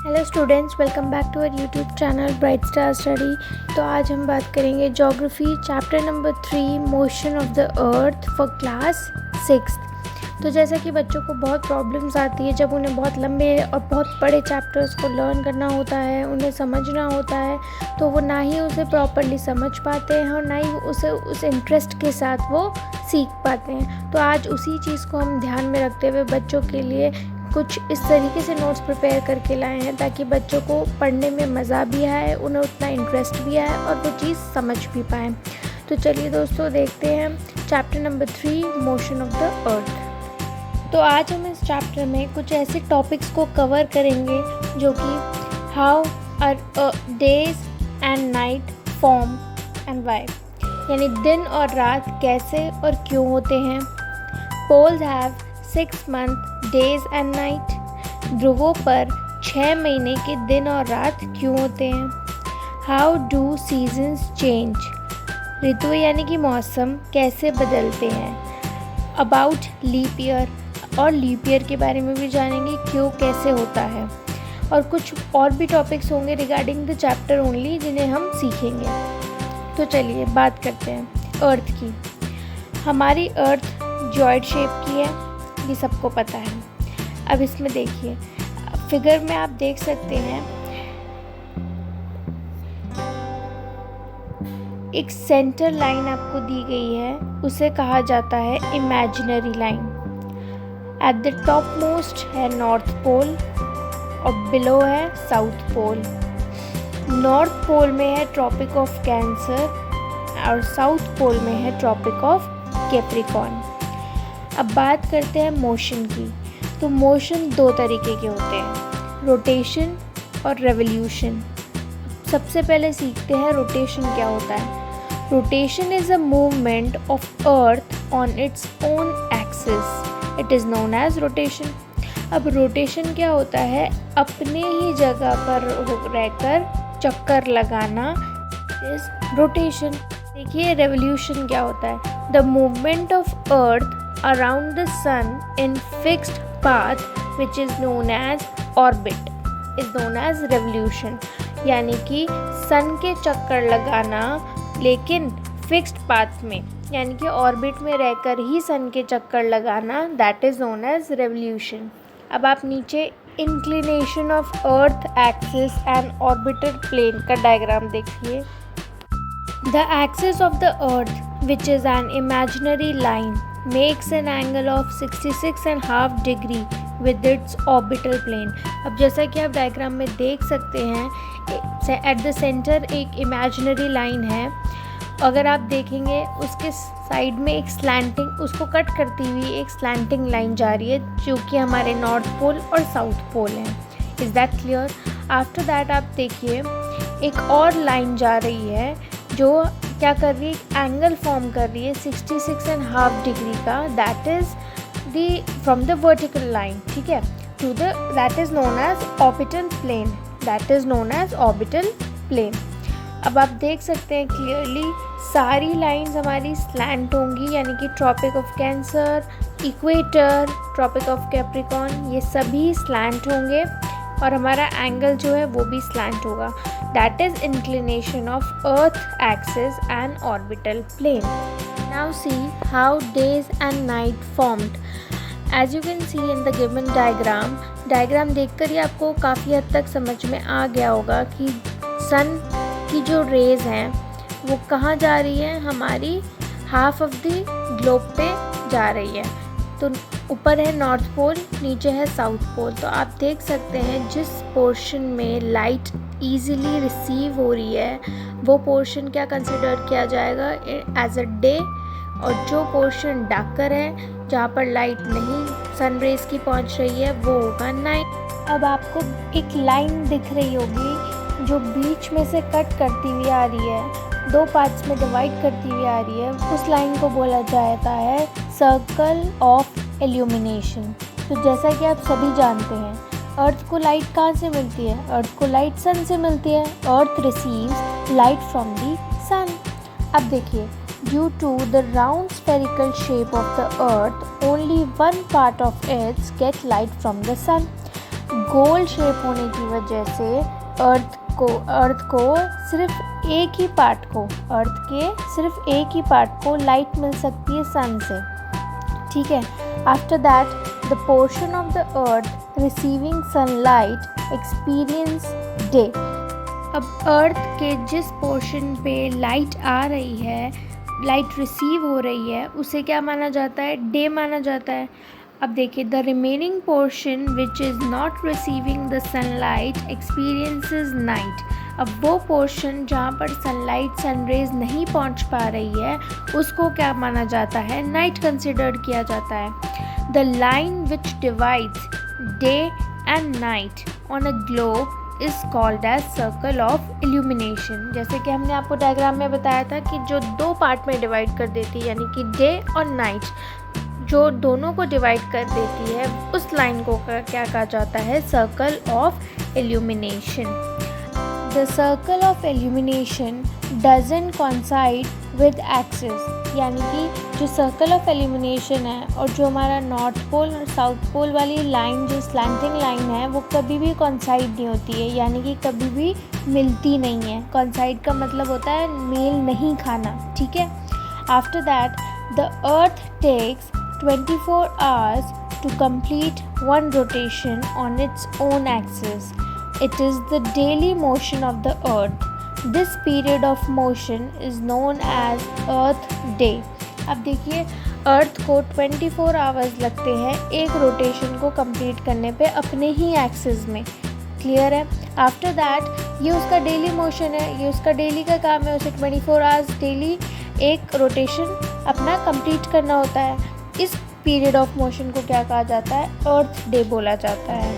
Hello students, welcome back to our YouTube channel Bright Star Study. तो आज हम बात करेंगे geography chapter number 3 motion of the earth for class 6। तो जैसा कि बच्चों को बहुत प्रॉब्लम्स आती है जब उन्हें बहुत लंबे और बहुत बड़े चैप्टर्स को लर्न करना होता है, उन्हें समझना होता है, तो वो ना ही उसे प्रॉपरली समझ पाते हैं और ना ही उसे उस इंटरेस्ट के साथ वो सीख पाते हैं। तो आज उसी चीज़ को हम ध्यान में रखते हुए बच्चों के लिए कुछ इस तरीके से नोट्स प्रिपेयर करके लाए हैं ताकि बच्चों को पढ़ने में मज़ा भी आए, उन्हें उतना इंटरेस्ट भी आए और वो चीज़ समझ भी पाएँ। तो चलिए दोस्तों, देखते हैं chapter number 3 motion of the अर्थ। तो आज हम इस चैप्टर में कुछ ऐसे टॉपिक्स को कवर करेंगे जो कि how are days and night form and why, यानी दिन और रात कैसे और क्यों होते हैं। Poles have 6 month days and night, ध्रुवों पर 6 महीने के दिन और रात क्यों होते हैं। हाउ डू सीजन्स चेंज, ऋतु यानी कि मौसम कैसे बदलते हैं। अबाउट लीप ईयर, और लीप ईयर के बारे में भी जानेंगे क्यों कैसे होता है। और कुछ और भी टॉपिक्स होंगे रिगार्डिंग द चैप्टर ओनली जिन्हें हम सीखेंगे। तो चलिए बात करते हैं अर्थ की। हमारी अर्थ जॉइड शेप की है, ये सबको पता है। अब इसमें देखिए, फिगर में आप देख सकते हैं एक सेंटर लाइन आपको दी गई है, उसे कहा जाता है imaginary line. At the top most है नॉर्थ पोल और बिलो है साउथ पोल। नॉर्थ पोल में है ट्रॉपिक ऑफ कैंसर और साउथ पोल में है ट्रॉपिक ऑफ कैप्रिकॉर्न। अब बात करते हैं मोशन की। तो मोशन 2 तरीके के होते हैं, रोटेशन और रेवोल्यूशन। सबसे पहले सीखते हैं रोटेशन क्या होता है। Rotation is a movement of earth on its own axis, it is known as rotation. अब रोटेशन क्या होता है, अपने ही जगह पर रहकर चक्कर लगाना इज रोटेशन। देखिए रेवोल्यूशन क्या होता है, the movement of earth around the sun in fixed path which is known as orbit is known as revolution, यानी कि सन के चक्कर लगाना लेकिन फिक्स्ड पाथ में, यानी कि ऑर्बिट में रहकर ही सन के चक्कर लगाना, that is known as revolution. अब आप नीचे inclination of earth axis and orbital plane का डायग्राम देखिए। The axis of the earth which is an imaginary line makes an angle of 66.5 degree with its orbital plane। अब जैसा कि आप diagram में देख सकते हैं, एट द सेंटर एक इमेजिनरी लाइन है। अगर आप देखेंगे उसके साइड में एक स्लैंटिंग, उसको कट करती हुई एक स्लैंटिंग लाइन जा रही है जो कि हमारे नॉर्थ पोल और साउथ पोल है। Is that clear. After that आप देखिए एक और लाइन जा रही है जो क्या कर रही है, एंगल फॉर्म कर रही है 66.5 डिग्री का, that is the from the vertical line, ठीक है, to the that is known as orbital plane, that is known as orbital plane. अब आप देख सकते हैं क्लियरली सारी लाइंस हमारी स्लैंट होंगी, यानी कि Tropic of Cancer, equator, Tropic of Capricorn, ये सभी स्लैंट होंगे और हमारा एंगल जो है वो भी स्लैंट होगा, that is inclination of earth axis and orbital plane. Now see how days and night formed. As you can see in the given diagram देखकर ही आपको काफ़ी हद तक समझ में आ गया होगा कि सन की जो रेज हैं वो कहाँ जा रही है, हमारी हाफ ऑफ द ग्लोब पे जा रही है। तो ऊपर है नॉर्थ पोल, नीचे है साउथ पोल। तो आप देख सकते हैं जिस पोर्शन में लाइट ईजिली रिसीव हो रही है वो पोर्शन क्या कंसिडर किया जाएगा एज अ डे, और जो पोर्शन डार्कर है जहाँ पर लाइट नहीं सन रेज की पहुँच रही है वो होगा नाइट। अब आपको एक लाइन दिख रही होगी जो बीच में से कट करती हुई आ रही है, 2 पार्ट्स में डिवाइड करती हुई आ रही है, उस लाइन को बोला जाता है सर्कल ऑफ इल्यूमिनेशन। तो जैसा कि आप सभी जानते हैं अर्थ को लाइट कहाँ से मिलती है, अर्थ को लाइट सन से मिलती है। Earth receives light from the sun. अब देखिए, due to the round spherical shape of the earth only 1 part of it get light from the sun। गोल शेप होने की वजह से अर्थ को सिर्फ एक ही पार्ट को लाइट मिल सकती है सन से, ठीक है। After that the portion of the earth receiving sunlight experience day. अब अर्थ के जिस पोर्शन पे लाइट आ रही है, लाइट रिसीव हो रही है, उसे क्या माना जाता है? डे माना जाता है। अब देखिए, the remaining portion which is not receiving the sunlight experiences night. अब वो पोर्शन जहाँ पर सनलाइट सनरेज नहीं पहुँच पा रही है, उसको क्या माना जाता है? नाइट कंसिडर्ड किया जाता है। The line which divides day and night on a globe is called as circle of illumination. जैसे कि हमने आपको डायग्राम में बताया था कि जो दो पार्ट में डिवाइड कर देती है, यानी कि डे और नाइट, जो दोनों को डिवाइड कर देती है, उस लाइन को क्या कहा जाता है? Circle of illumination. The circle of illumination doesn't coincide with axis, यानी कि जो सर्कल ऑफ इल्यूमिनेशन है और जो हमारा नॉर्थ पोल और साउथ पोल वाली लाइन, जो स्लैंटिंग लाइन है, वो कभी भी कोइंसाइड नहीं होती है, यानी कि कभी भी मिलती नहीं है। कोइंसाइड का मतलब होता है मेल नहीं खाना, ठीक है। After that the earth takes 24 hours to complete one rotation on its own axis. It is the daily motion of the earth. This period of motion is known as Earth Day. अब देखिए, अर्थ को 24 hours लगते हैं एक rotation को complete करने पे अपने ही एक्सिस में, क्लियर है। आफ्टर दैट ये उसका डेली मोशन है, ये उसका डेली का काम है, उसे 24 आवर्स डेली एक रोटेशन अपना कंप्लीट करना होता है। इस पीरियड ऑफ मोशन को क्या कहा जाता है? अर्थ डे बोला जाता है।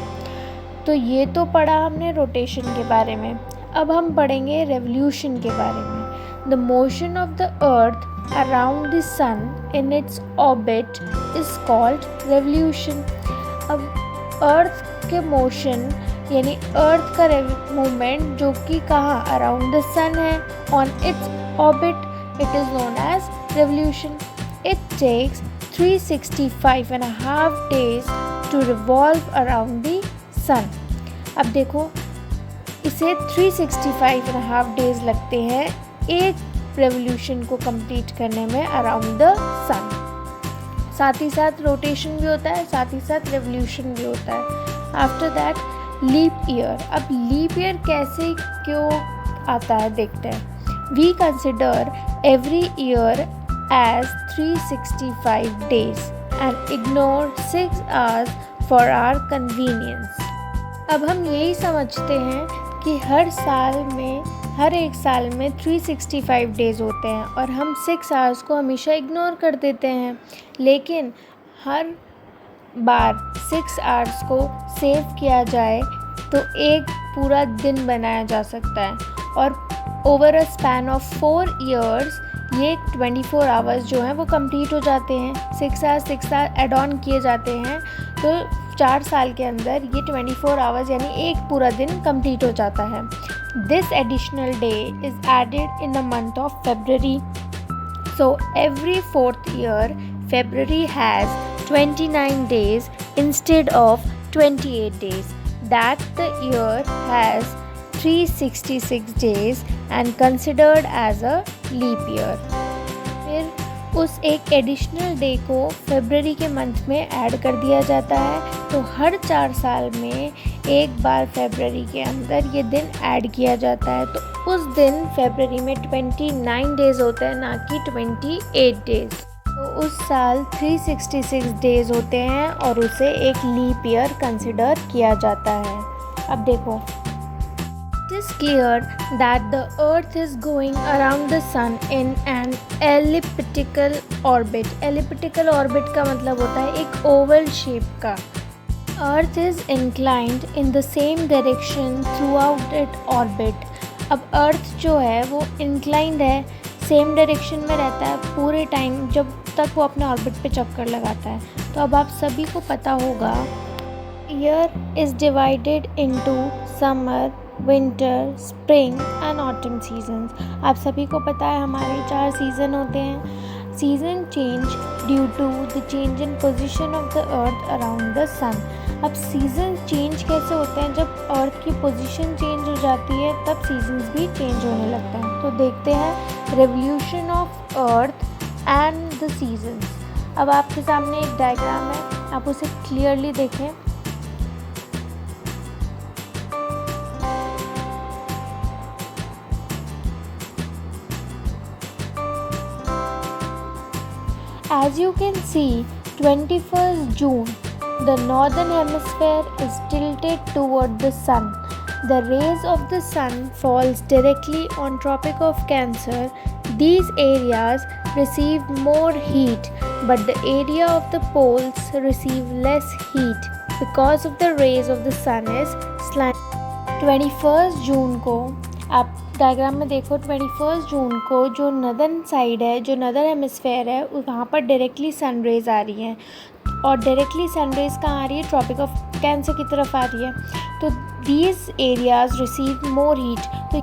तो ये तो पढ़ा हमने रोटेशन के बारे में। अब हम पढ़ेंगे रेवोल्यूशन के बारे में। The motion of the earth around the sun in its orbit is called revolution. अब अर्थ के मोशन यानी अर्थ का मूवमेंट जो कि कहाँ? अराउंड द सन है, on its orbit, it is known as revolution. It takes 365.5 days to revolve around the sun. अब देखो, इसे 365.5 days लगते हैं एक रेवोल्यूशन को कंप्लीट करने में अराउंड द सन। साथ ही साथ रोटेशन भी होता है, साथ ही साथ रेवोल्यूशन भी होता है। After that leap year. अब लीप ईयर कैसे क्यों आता है देखते हैं। We consider every year as 365 days and ignore 6 hours for our convenience. अब हम यही समझते हैं कि हर एक साल में 365 डेज़ होते हैं और हम 6 आवर्स को हमेशा इग्नोर कर देते हैं, लेकिन हर बार 6 आवर्स को सेव किया जाए तो एक पूरा दिन बनाया जा सकता है। और over a span of 4 years ये 24 आवर्स जो हैं वो कंप्लीट हो जाते हैं। 6 आवर्स एड ऑन किए जाते हैं, तो 4 साल के अंदर ये 24 आवर्स यानी एक पूरा दिन कंप्लीट हो जाता है। This additional day is added in the month of February. So every 4th year, February has 29 days instead of 28 days. That the year has 366 days and considered as a leap year. फिर उस एक additional day को फरवरी के month में add कर दिया जाता है, तो हर 4 साल में एक बार फरवरी के अंदर ये दिन ऐड किया जाता है। तो उस दिन फरवरी में 29 डेज़ होते हैं, ना कि 28 डेज़। तो उस साल 366 डेज़ होते हैं और उसे एक लीप ईयर कंसिडर किया जाता है। अब देखो, it is clear that the earth is going around the sun in an elliptical orbit. elliptical orbit का मतलब होता है एक oval shape का। earth is inclined in the same direction throughout its orbit. अब earth जो है वो inclined है, same direction में रहता है पूरे टाइम जब तक वो अपने ऑर्बिट पे चक्कर लगाता है। तो अब आप सभी को पता होगा, year is divided into summer, winter, spring and autumn seasons. आप सभी को पता है हमारे 4 सीज़न होते हैं। Season change due to the change in position of the earth around the sun. अब सीजन चेंज कैसे होते हैं? जब अर्थ की पोजीशन चेंज हो जाती है तब सीजन्स भी चेंज होने लगते हैं। तो देखते हैं revolution of earth and the seasons. अब आपके सामने एक डायग्राम है, आप उसे क्लियरली देखें। As you can see, 21st June, the northern hemisphere is tilted toward the sun. The rays of the sun falls directly on Tropic of Cancer. These areas receive more heat, but the area of the poles receive less heat because of the rays of the sun is slanted. 21st जून को आप diagram में देखो, 21st जून को जो northern side है, जो नदर hemisphere है, वहाँ पर डायरेक्टली सन रेज़ आ रही हैं। और डायरेक्टली सन रेज़ कहाँ आ रही है? ट्रॉपिक ऑफ कैंसर की तरफ आ रही है। तो these areas receive more heat. तो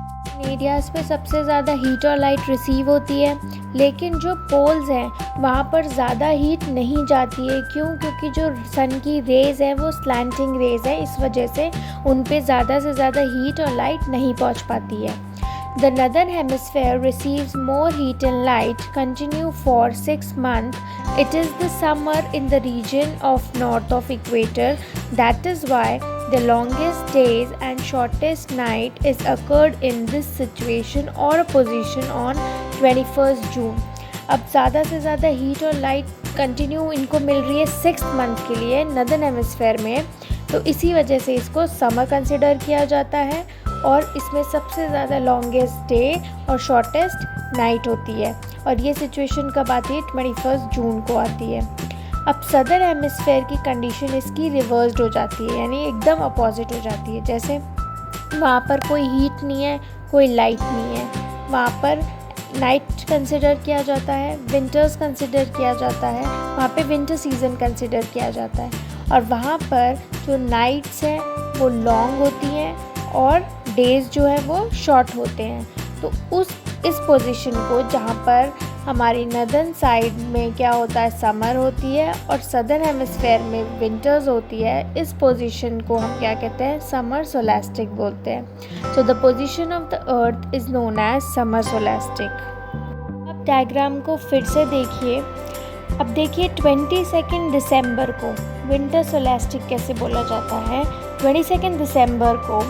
एरियाज़ पे सबसे ज़्यादा हीट और लाइट रिसीव होती है, लेकिन जो पोल्स हैं वहाँ पर ज़्यादा हीट नहीं जाती है। क्यों? क्योंकि जो सन की रेज़ है वो स्लैंटिंग रेज़ है, इस वजह से उन पे ज़्यादा से ज़्यादा हीट और लाइट नहीं पहुँच पाती है। The northern hemisphere receives more heat and light continue for 6 months. It is the summer in the region of north of equator. That is why the longest days and shortest night is occurred in this situation or a position on 21st June. अब ज़्यादा से ज़्यादा heat और light continue इनको मिल रही है 6 month के लिए नदर्न हेमिस्फेयर में, तो इसी वजह से इसको समर कंसिडर किया जाता है। और इसमें सबसे ज़्यादा लॉन्गेस्ट डे और शॉर्टेस्ट नाइट होती है। और ये सिचुएशन कब आती है? 21st जून को आती है। अब सदर्न हेमिस्फेयर की कंडीशन इसकी रिवर्स्ड हो जाती है, यानी एकदम अपोजिट हो जाती है। जैसे वहाँ पर कोई हीट नहीं है, कोई लाइट नहीं है, वहाँ पर नाइट कंसिडर किया जाता है, विंटर्स कंसिडर किया जाता है, वहाँ पे विंटर सीज़न कंसिडर किया जाता है। और वहाँ पर जो नाइट्स हैं वो लॉन्ग होती हैं और डेज़ जो है वो शॉर्ट होते हैं। तो इस पोजीशन को, जहाँ पर हमारी नदर्न साइड में क्या होता है, समर होती है और सदर्न हेमिस्फेयर में विंटर्स होती है, इस पोजीशन को हम क्या कहते हैं? समर सोलास्टिक बोलते हैं। So the position of the earth is known as summer solstice. अब डायग्राम को फिर से देखिए। अब देखिए 22 दिसंबर को विंटर सोलास्टिक कैसे बोला जाता है। 22 दिसंबर को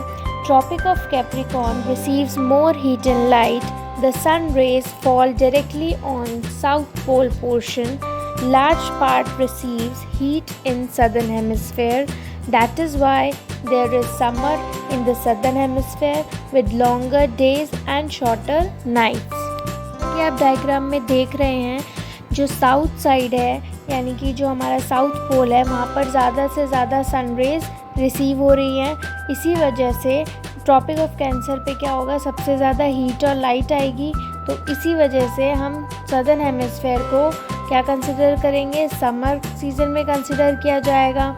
Tropic of Capricorn receives more heat and light. The sun rays fall directly on south pole portion. Large part receives heat in southern hemisphere. That is why there is summer in the southern hemisphere with longer days and shorter nights. ये आप diagram में देख रहे हैं, जो south side है, यानी कि जो हमारा साउथ पोल है, वहाँ पर ज़्यादा से ज़्यादा सन रेज रिसीव हो रही हैं। इसी वजह से ट्रॉपिक ऑफ कैंसर पे क्या होगा? सबसे ज़्यादा हीट और लाइट आएगी। तो इसी वजह से हम सदर्न हेमिस्फेयर को क्या कंसिडर करेंगे? समर सीज़न में कंसिडर किया जाएगा।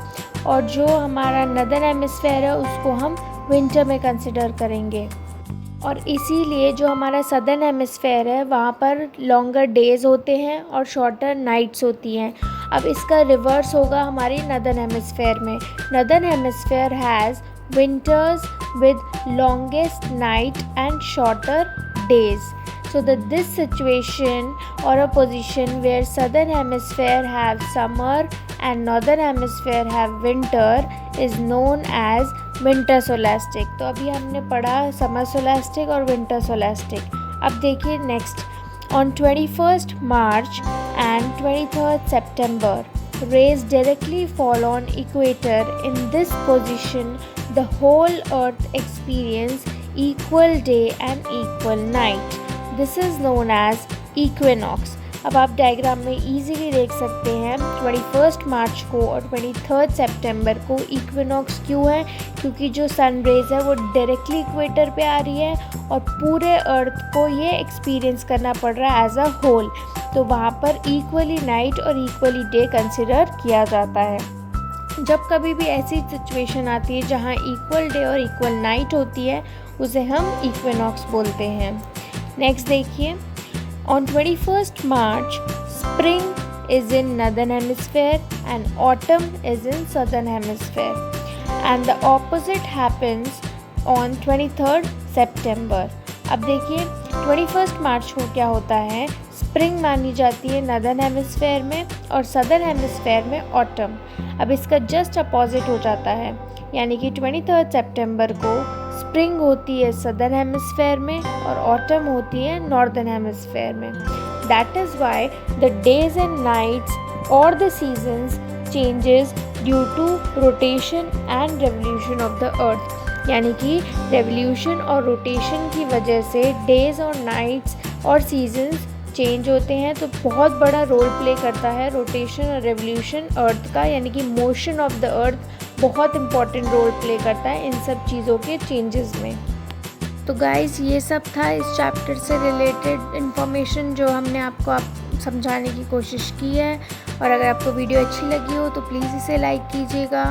और जो हमारा नदर्न हेमिस्फेयर है उसको हम विंटर में कंसिडर करेंगे। और इसीलिए जो हमारा सदर्न हेमिस्फेयर है वहाँ पर लॉन्गर डेज़ होते हैं और शॉर्टर नाइट्स होती हैं। अब इसका रिवर्स होगा हमारी नदर्न हेमिस्फेयर में। Northern hemisphere has winters with longest night and shorter days. So this situation or a position where southern hemisphere have summer and northern hemisphere have winter is known as winter solastic. तो अभी हमने पढ़ा summer solastic और winter solastic. अब देखिए next, on 21st March and 23rd September rays directly fall on equator. In this position the whole earth experience equal day and equal night. This is known as equinox. अब आप diagram में easily देख सकते हैं 21 मार्च को और 23 सितंबर को equinox क्यों है? क्योंकि जो सन रेज है वो डायरेक्टली इक्वेटर पे आ रही है और पूरे अर्थ को ये एक्सपीरियंस करना पड़ रहा है एज अ होल। तो वहाँ पर इक्वली नाइट और इक्वली डे कंसिडर किया जाता है। जब कभी भी ऐसी सिचुएशन आती है जहाँ इक्वल डे और इक्वल नाइट होती है उसे हम इक्विनॉक्स बोलते हैं। नेक्स्ट देखिए, On 21st March, Spring is in northern hemisphere and autumn is in southern hemisphere. And the opposite happens on 23rd September. अब देखिए 21 मार्च को क्या होता है, स्प्रिंग मानी जाती है नदर्न हेमिस्फेयर में और सदर्न हेमिस्फेयर में ऑटम। अब इसका जस्ट अपोजिट हो जाता है, यानी कि 23 सितंबर को स्प्रिंग होती है सदर्न हेमिस्फेयर में और ऑटम होती है नॉर्दर्न हेमिस्फेयर में। That is why the days and nights और the seasons changes due to rotation and revolution of the earth, यानी कि रेवोल्यूशन और रोटेशन की वजह से डेज और नाइट्स और सीजन्स चेंज होते हैं। तो बहुत बड़ा रोल प्ले करता है रोटेशन और रेवोल्यूशन अर्थ का, यानी कि मोशन ऑफ द अर्थ बहुत इंपॉर्टेंट रोल प्ले करता है इन सब चीज़ों के चेंजेस में। तो गाइस ये सब था इस चैप्टर से रिलेटेड इन्फॉर्मेशन जो हमने आपको समझाने की कोशिश की है। और अगर आपको वीडियो अच्छी लगी हो तो प्लीज़ इसे लाइक कीजिएगा,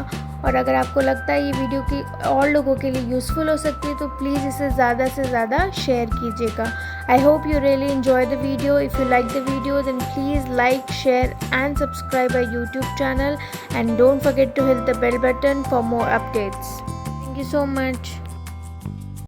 और अगर आपको लगता है ये वीडियो की और लोगों के लिए यूज़फुल हो सकती है तो प्लीज़ इसे ज़्यादा से ज़्यादा शेयर कीजिएगा। I hope you really enjoy the video. If you like the video then please like, share and subscribe our YouTube channel, and don't forget to hit the bell button for more updates. Thank you so much.